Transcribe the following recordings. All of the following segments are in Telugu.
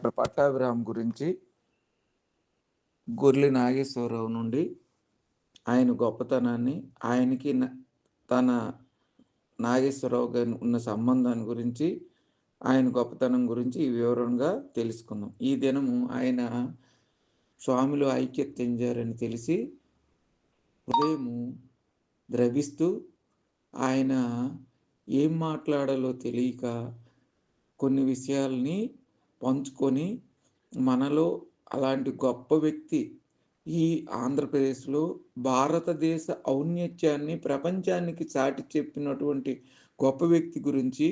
డాక్టర్ పట్టాభిరామ్ గురించి గొర్లె నాగేశ్వరరావు నుండి ఆయన గొప్పతనాన్ని, ఆయనకి తన నాగేశ్వరరావు గారి ఉన్న సంబంధాన్ని గురించి, ఆయన గొప్పతనం గురించి ఈ వివరంగా తెలుసుకుందాం. ఈ దినము ఆయన స్వామిలో ఐక్యత చెందారని తెలిసి హృదయము ద్రవిస్తూ ఆయన ఏం మాట్లాడాలో తెలియక కొన్ని విషయాల్ని పంచుకొని మనలో అలాంటి గొప్ప వ్యక్తి ఈ ఆంధ్రప్రదేశ్లో భారతదేశ ఔన్నత్యాన్ని ప్రపంచానికి చాటి చెప్పినటువంటి గొప్ప వ్యక్తి గురించి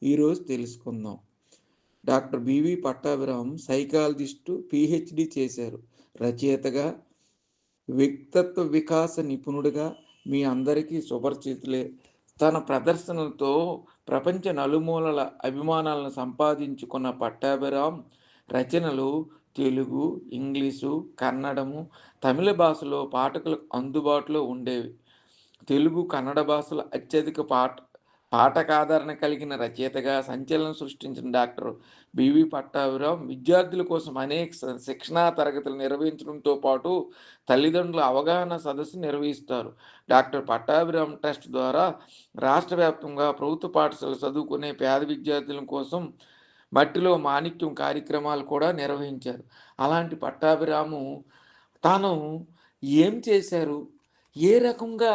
ఈరోజు తెలుసుకుందాం. Doctor B V Pattabhiram psychologist, PhD చేశారు. రచయితగా, వ్యక్తిత్వ వికాస నిపుణుడిగా మీ అందరికీ సుపరిచితులే. తన ప్రదర్శనలతో ప్రపంచ నలుమూలల అభిమానాలను సంపాదించుకున్న పట్టాభిరామ్ రచనలు తెలుగు, ఇంగ్లీషు, కన్నడము, తమిళ భాషలో పాఠకులకు అందుబాటులో ఉండేవి. తెలుగు, కన్నడ భాషలో అత్యధిక పాఠకాదరణ కలిగిన రచయితగా సంచలనం సృష్టించిన డాక్టర్ బివి పట్టాభిరామ్ విద్యార్థుల కోసం అనేక శిక్షణా తరగతులు నిర్వహించడంతో పాటు తల్లిదండ్రుల అవగాహన సదస్సు నిర్వహిస్తారు. డాక్టర్ పట్టాభిరామ్ ట్రస్ట్ ద్వారా రాష్ట్ర వ్యాప్తంగా ప్రభుత్వ పాఠశాలలు చదువుకునే పేద విద్యార్థుల కోసం మట్టిలో మాణిక్యం కార్యక్రమాలు కూడా నిర్వహించారు. అలాంటి పట్టాభిరాము తాను ఏం చేశారు, ఏ రకంగా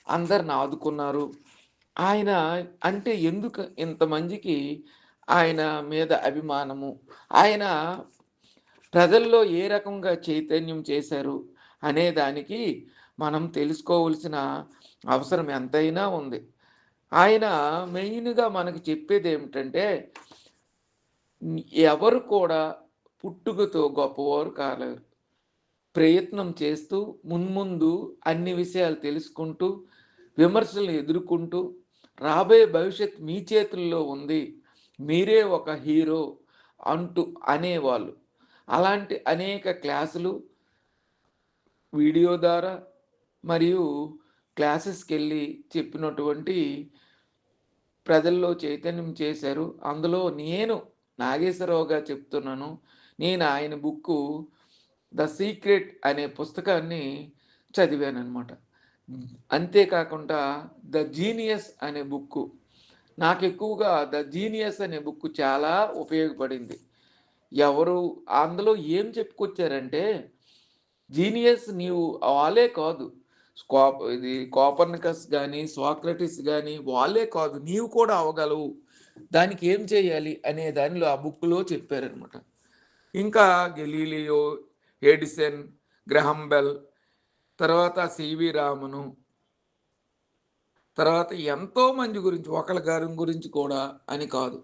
అందరిని ఆదుకున్నారు, ఆయన అంటే ఎందుకు ఇంతమందికి ఆయన మీద అభిమానము, ఆయన ప్రజల్లో ఏ రకంగా చైతన్యం చేశారు అనే దానికి మనం తెలుసుకోవలసిన అవసరం ఎంతైనా ఉంది. ఆయన మెయిన్గా మనకు చెప్పేది ఏమిటంటే, ఎవరు కూడా పుట్టుకతో గొప్పవారు కాలేరు. ప్రయత్నం చేస్తూ మున్ముందు అన్ని విషయాలు తెలుసుకుంటూ విమర్శలను ఎదుర్కొంటూ రాబోయే భవిష్యత్ మీ చేతుల్లో ఉంది, మీరే ఒక హీరో అంటూ అనేవాళ్ళు. అలాంటి అనేక క్లాసులు వీడియో ద్వారా మరియు క్లాసెస్కి వెళ్ళి చెప్పినటువంటి ప్రజల్లో చైతన్యం చేశారు. అందులో నేను నాగేశ్వరరావుగా చెప్తున్నాను. నేను ఆయన బుక్కు ద సీక్రెట్ అనే పుస్తకాన్ని చదివానమాట. అంతేకాకుండా ద జీనియస్ అనే బుక్కు నాకు ఎక్కువగా ద జీనియస్ అనే బుక్ చాలా ఉపయోగపడింది. ఎవరు అందులో ఏం చెప్పుకొచ్చారంటే, జీనియస్ నీవు వాళ్ళే కాదు, ఇది కోపర్నికస్ కానీ సోక్రటిస్ కానీ వాళ్ళే కాదు, నీవు కూడా అవ్వగలవు, దానికి ఏం చేయాలి అనే దానిలో ఆ బుక్లో చెప్పారనమాట. ఇంకా గెలీలియో, ఎడిసన్, గ్రహం బెల్, తర్వాత సివి రామను, తర్వాత ఎంతోమంది గురించి, ఒకళ్ళ గారి గురించి కూడా అని కాదు.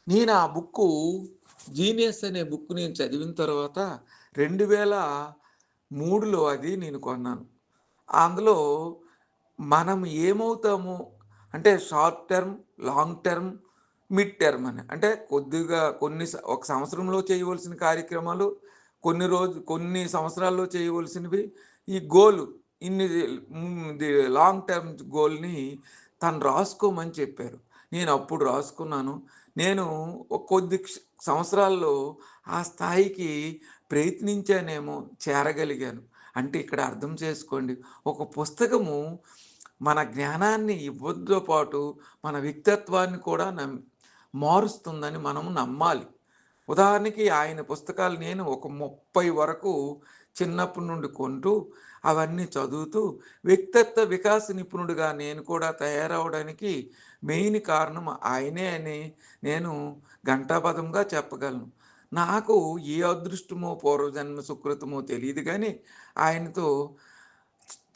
నేను ఆ బుక్కు జీనియస్ అనే బుక్ నేను చదివిన తర్వాత 2003లో అది నేను కొన్నాను. అందులో మనం ఏమవుతాము అంటే short term, long term, mid term అని, అంటే కొద్దిగా ఒక సంవత్సరంలో చేయవలసిన కార్యక్రమాలు, కొన్ని సంవత్సరాల్లో చేయవలసినవి, ఈ గోలు లాంగ్ టర్మ్ గోల్ని తను రాసుకోమని చెప్పారు. నేను అప్పుడు రాసుకున్నాను. నేను కొద్ది సంవత్సరాల్లో ఆ స్థాయికి ప్రయత్నించానేమో, చేరగలిగాను. అంటే ఇక్కడ అర్థం చేసుకోండి, ఒక పుస్తకము మన జ్ఞానాన్ని ఇవ్వడంతో పాటు మన వ్యక్తిత్వాన్ని కూడా మారుస్తుందని మనం నమ్మాలి. ఉదాహరణకి ఆయన పుస్తకాలు నేను ఒక 30 వరకు చిన్నప్పటి నుండి కొంటూ అవన్నీ చదువుతూ వ్యక్తిత్వ వికాస నిపుణుడిగా నేను కూడా తయారవడానికి మెయిన్ కారణం ఆయనే అని నేను ఘంటాపథంగా చెప్పగలను. నాకు ఏ అదృష్టమో పూర్వజన్మ సుకృతమో తెలియదు, కానీ ఆయనతో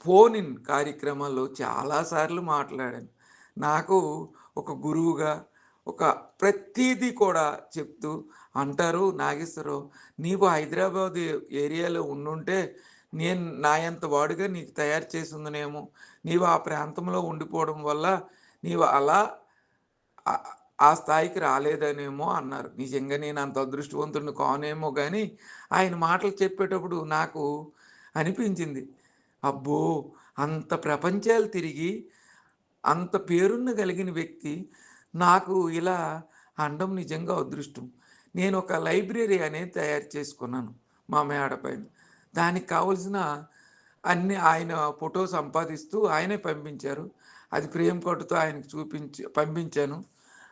ఫోన్ ఇన్ కార్యక్రమాల్లో చాలాసార్లు మాట్లాడాను. నాకు ఒక గురువుగా ఒక ప్రతిదీ కూడా చెప్తూ అంటారు, నాగేశ్వరరావు నీవు హైదరాబాద్ ఏరియాలో ఉండుంటే నేను నా ఎంత వాడుగా నీకు తయారు చేసి ఉందనేమో, నీవు ఆ ప్రాంతంలో ఉండిపోవడం వల్ల నీవు అలా ఆ స్థాయికి రాలేదనేమో అన్నారు. నిజంగా నేను అంత అదృష్టవంతుడిని కానేమో, కానీ ఆయన మాటలు చెప్పేటప్పుడు నాకు అనిపించింది, అబ్బో అంత ప్రపంచాలు తిరిగి అంత పేరున్న కలిగిన వ్యక్తి నాకు ఇలా అనడం నిజంగా అదృష్టం. నేను ఒక లైబ్రరీ అనేది తయారు చేసుకున్నాను మా మేడ పైన. దానికి కావాల్సిన అన్నీ ఆయన ఫోటో సంపాదిస్తూ ఆయనే పంపించారు. అది ఫ్రేమ్ కట్టుతో ఆయనకి పంపించాను.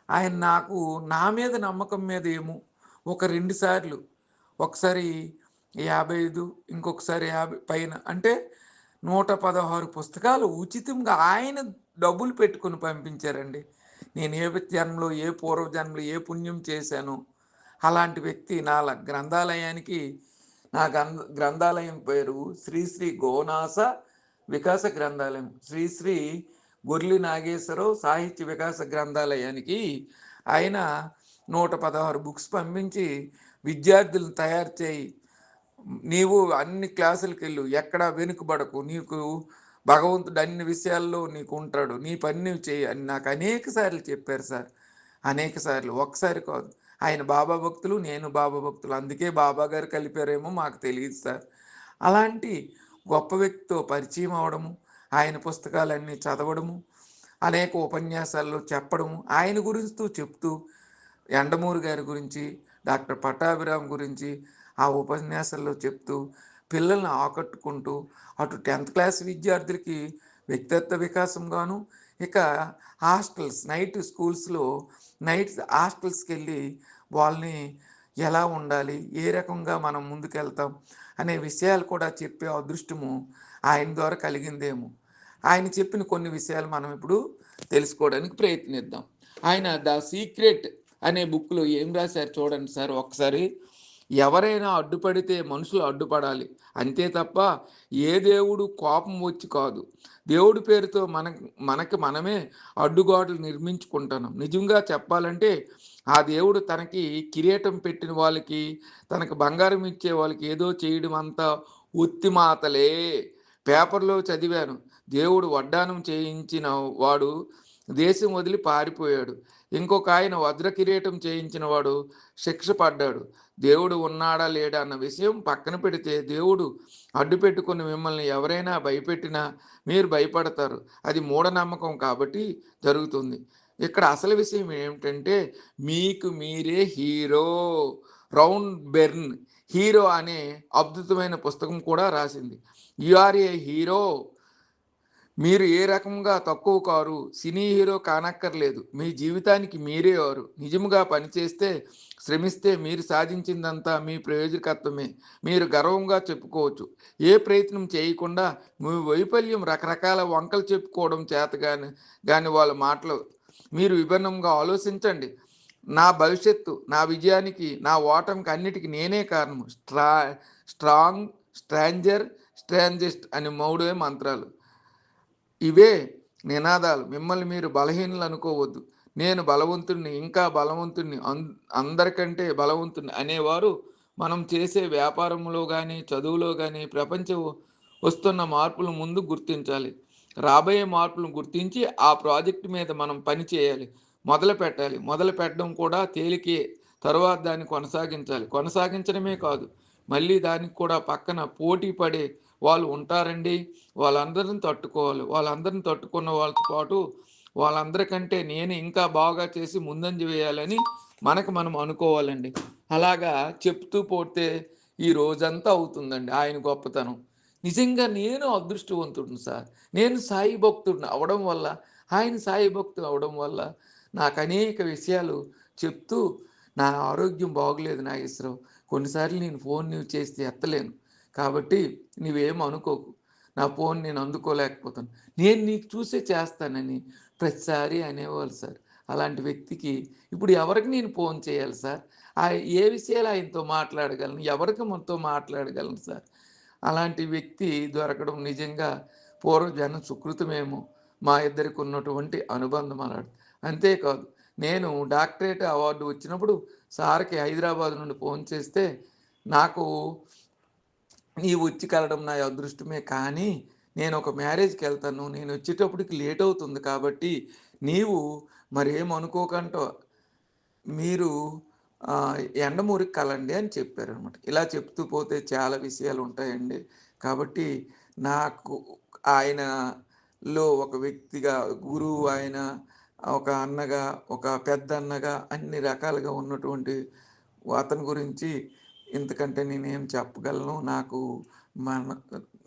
ఆయన నాకు నా మీద నమ్మకం మీద ఏమో ఒక 2 సార్లు, ఒకసారి 55, ఇంకొకసారి 50 పైన, అంటే 116 పుస్తకాలు ఉచితంగా ఆయన డబ్బులు పెట్టుకొని పంపించారండి. నేను ఏ జన్మలో, ఏ పూర్వ జన్మలో ఏ పుణ్యం చేశానో అలాంటి వ్యక్తి గ్రంథాలయానికి, నా గ్రంథాలయం పేరు శ్రీశ్రీ గోనాస వికాస గ్రంథాలయం. శ్రీశ్రీ గొర్లి నాగేశ్వరరావు సాహిత్య వికాస గ్రంథాలయానికి ఆయన 116 బుక్స్ పంపించి, విద్యార్థులను తయారు చేయి, నీవు అన్ని క్లాసులకు వెళ్ళు, ఎక్కడ వెనుకబడకు, నీకు భగవంతుడు అన్ని విషయాల్లో నీకు ఉంటాడు, నీ పని నువ్వు చేయి అని నాకు అనేక సార్లు చెప్పారు సార్. అనేక సార్లు, ఒక్కసారి కాదు. ఆయన బాబా భక్తులు, నేను బాబా భక్తులు, అందుకే బాబా గారు కలిపారేమో మాకు తెలియదు సార్. అలాంటి గొప్ప వ్యక్తితో పరిచయం అవడము, ఆయన పుస్తకాలన్నీ చదవడము, అనేక ఉపన్యాసాల్లో చెప్పడము, ఆయన గురించి చెప్తూ యండమూరి గారి గురించి, డాక్టర్ పట్టాభిరామ్ గురించి ఆ ఉపన్యాసాల్లో చెప్తూ పిల్లల్ని ఆకట్టుకుంటూ, అటు 10th క్లాస్ విద్యార్థులకి వ్యక్తిత్వ వికాసంగాను, ఇక హాస్టల్స్, నైట్ స్కూల్స్లో హాస్టల్స్కి వెళ్ళి వాళ్ళని ఎలా ఉండాలి, ఏ రకంగా మనం ముందుకెళ్తాం అనే విషయాలు కూడా చెప్పే అదృష్టము ఆయన ద్వారా కలిగిందేమో. ఆయన చెప్పిన కొన్ని విషయాలు మనం ఇప్పుడు తెలుసుకోవడానికి ప్రయత్నిద్దాం. ఆయన ద సీక్రెట్ అనే బుక్లో ఏం రాశారు చూడండి సార్ ఒకసారి. ఎవరైనా అడ్డుపడితే మనుషులు అడ్డుపడాలి, అంతే తప్ప ఏ దేవుడు కోపం వచ్చి కాదు. దేవుడి పేరుతో మనకి మనమే అడ్డుగోడలు నిర్మించుకుంటున్నాం. నిజంగా చెప్పాలంటే ఆ దేవుడు తనకి కిరీటం పెట్టిన వాళ్ళకి, తనకు బంగారం ఇచ్చే వాళ్ళకి ఏదో చేయడం అంతా ఉత్తి మాటలే. పేపర్లో చదివాను, దేవుడు వడ్డానం చేయించిన వాడు దేశం వదిలి పారిపోయాడు, ఇంకొక ఆయన వజ్ర కిరీటం చేయించిన వాడు శిక్ష పడ్డాడు. దేవుడు ఉన్నాడా లేడా అన్న విషయం పక్కన పెడితే, దేవుడు అడ్డు పెట్టుకుని మిమ్మల్ని ఎవరైనా భయపెట్టినా మీరు భయపడతారు. అది మూఢనమ్మకం కాబట్టి జరుగుతుంది. ఇక్కడ అసలు విషయం ఏమిటంటే, మీకు మీరే హీరో. రౌండ్ బెర్న్ హీరో అనే అద్భుతమైన పుస్తకం కూడా రాసింది. You are a hero. మీరు ఏ రకంగా తక్కువ కారు, సినీ హీరో కానక్కర్లేదు, మీ జీవితానికి మీరే వారు. నిజముగా పనిచేస్తే, శ్రమిస్తే మీరు సాధించిందంతా మీ ప్రయోజకత్వమే. మీరు గర్వంగా చెప్పుకోవచ్చు. ఏ ప్రయత్నం చేయకుండా మీ వైఫల్యం రకరకాల వంకలు చెప్పుకోవడం చేత కానీ వాళ్ళ మాటలు. మీరు విభిన్నంగా ఆలోచించండి. నా భవిష్యత్తు, నా విజయానికి, నా ఓటమికి అన్నిటికీ నేనే కారణం. స్ట్రాంగ్, స్ట్రాంజర్, స్ట్రాంజెస్ట్ అని 3 మంత్రాలు. ఇవే నినాదాలు. మిమ్మల్ని మీరు బలహీనలు అనుకోవద్దు. నేను బలవంతుణ్ణి, ఇంకా బలవంతుణ్ణి, అందరికంటే బలవంతుణ్ణి అనేవారు మనం చేసే వ్యాపారంలో కానీ, చదువులో కానీ ప్రపంచం వస్తున్న మార్పులు ముందు గుర్తించాలి. రాబోయే మార్పులను గుర్తించి ఆ ప్రాజెక్టు మీద మనం పని చేయాలి, మొదలు పెట్టాలి. మొదలు పెట్టడం కూడా తేలికే, తరువాత దాన్ని కొనసాగించాలి. కొనసాగించడమే కాదు, మళ్ళీ దానికి కూడా పక్కన పోటీ పడే వాళ్ళు ఉంటారండి. వాళ్ళందరిని తట్టుకోవాలి. వాళ్ళందరిని తట్టుకున్న వాళ్ళతో పాటు వాళ్ళందరికంటే నేను ఇంకా బాగా చేసి ముందంజ వేయాలని మనకు మనం అనుకోవాలండి. అలాగా చెప్తూ పోతే ఈ రోజంతా అవుతుందండి ఆయన గొప్పతనం. నిజంగా నేను అదృష్టవంతుడిని సార్. నేను సాయి భక్తుడిని అవడం వల్ల, ఆయన సాయి భక్తుడు అవడం వల్ల నాకు అనేక విషయాలు చెప్తూ, నా ఆరోగ్యం బాగలేదు నాగేశ్వరరావు, కొన్నిసార్లు నేను ఫోన్ నువ్వు చేస్తే ఎత్తలేను, కాబట్టి నువ్వేం అనుకోకు, నా ఫోన్ నేను అందుకోలేకపోతాను, నేను నీకు చూసే చేస్తానని ప్రతిసారి అనేవాళ్ళు సార్. అలాంటి వ్యక్తికి ఇప్పుడు ఎవరికి నేను ఫోన్ చేయాలి సార్? ఏ విషయాలు ఆయనతో మాట్లాడగలను, ఎవరికి మనతో మాట్లాడగలను సార్? అలాంటి వ్యక్తి దొరకడం నిజంగా పూర్వజన్మ సుకృతమేమో, మా ఇద్దరికి ఉన్నటువంటి అనుబంధం అలాంటి. అంతేకాదు, నేను డాక్టరేట్ అవార్డు వచ్చినప్పుడు సార్కి హైదరాబాద్ నుండి ఫోన్ చేస్తే, నాకు నీవు వచ్చి కలడం నా అదృష్టమే, కానీ నేను ఒక మ్యారేజ్కి వెళ్తాను, నేను వచ్చేటప్పటికి లేట్ అవుతుంది, కాబట్టి నీవు మరేమనుకోకంటో మీరు ఎండమూరికి కలండి అని చెప్పారనమాట. ఇలా చెప్తూ పోతే చాలా విషయాలు ఉంటాయండి. కాబట్టి నాకు ఆయనలో ఒక వ్యక్తిగా, గురువు ఆయన, ఒక అన్నగా, ఒక పెద్ద అన్నగా, అన్ని రకాలుగా ఉన్నటువంటి అతని గురించి ఇంతకంటే నేనేం చెప్పగలను. నాకు మన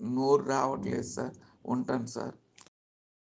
నోరు రావట్లేదు సార్. ఉంటాను సార్.